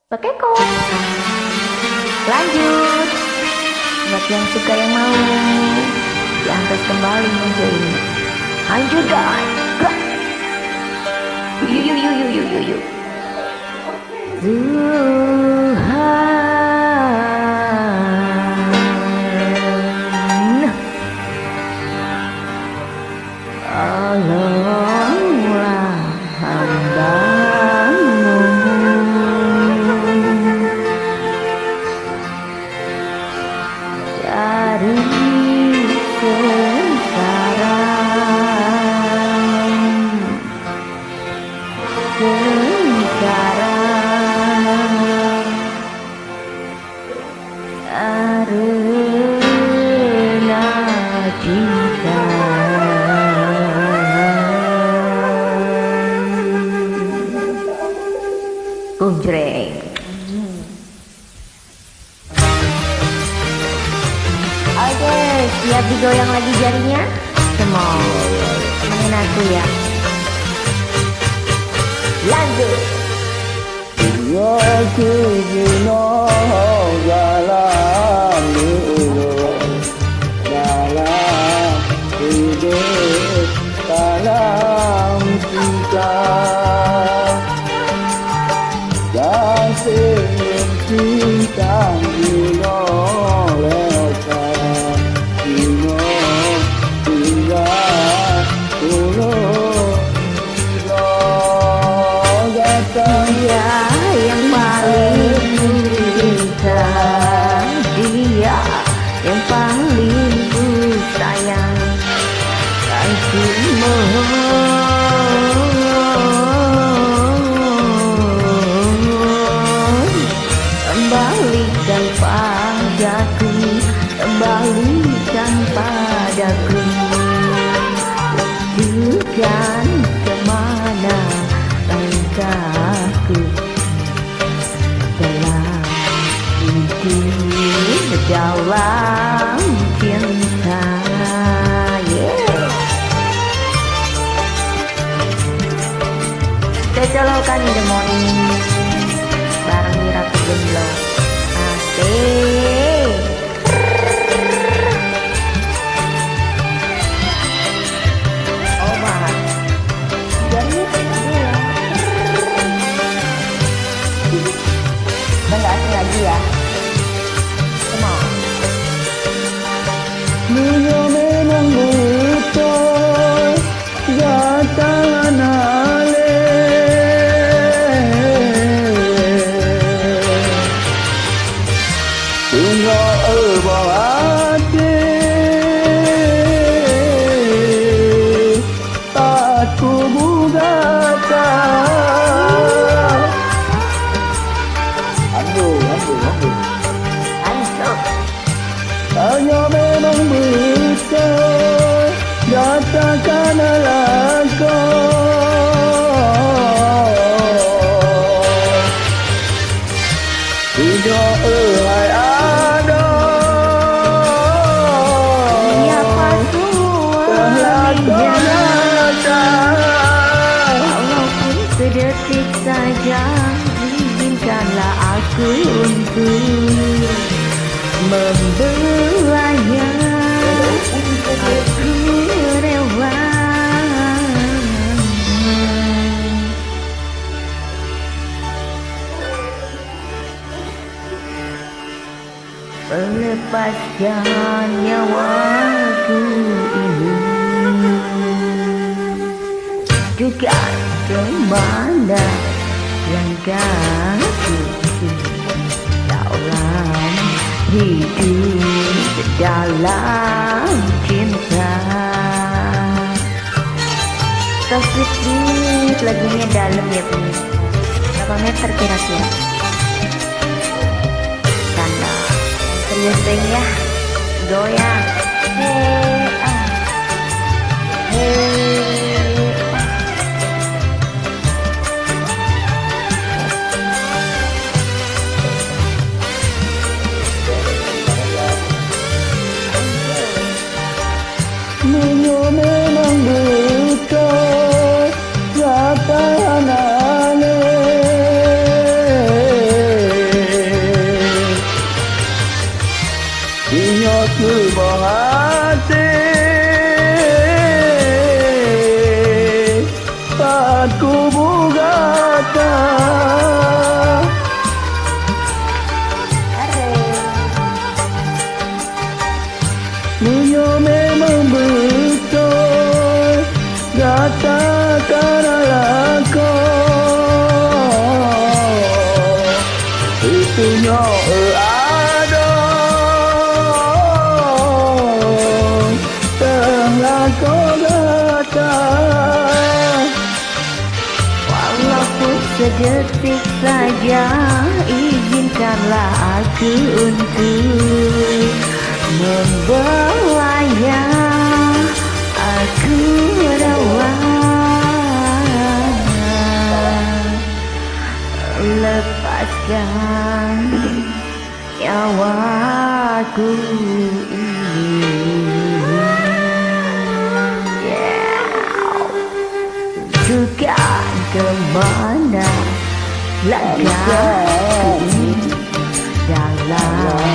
pakai kok. Lanjut. Buat yang suka yang mau diangkat kembali menjadi hancur guys. Yuk yuk yuk yuk yuk yuk yuk. Tuhan, tolonglah hambamu dari sengsara, sengsara karena cinta. Kunjreng. Oke, siap digoyang lagi jarinya? Semua temenin aku ya. Lanjut. Aku bunuh dalam hidup, dalam hidup, dalam cinta. Dan ingin cinta menolehkan, hingga puluh datang. Dia yang paling cinta, dia yang paling ku sayang. Aku mohon kembalikan padaku, kembalikan padaku. Tunjukkan kemana langkahku dalam hidup, dalam cinta. Yeah. Kecolokan in the morning bareng Mira Kebelok. Asik. Oh banget. Jadinya kayak ya. Udah gak asing lagi ya. Come on. Dunia memang betul, jangan tunggu hati, aku bukakan. Aduh. Lanjut. Hanya memang betul, katakanlah kau. Tidak ada Siapa suaminya, walaupun sedetik saja, izinkanlah aku untuk membelanya. Aku rela melepaskan nyawaku ini, juga kemana langkahku dalam hidup, dalam cinta. So sweet, lagunya dalam ya pemirsa. Berapa meter kira-kira? Canda. Serius deh ya. Goyang. Hey, hey. Dunia memang betul, katakanlah Aduh, telah kau datang. Walaupun sedetik saja, izinkanlah aku untuk membawanya. Aku rela lepaskan nyawaku ini. Bukan kemana langkahku dalam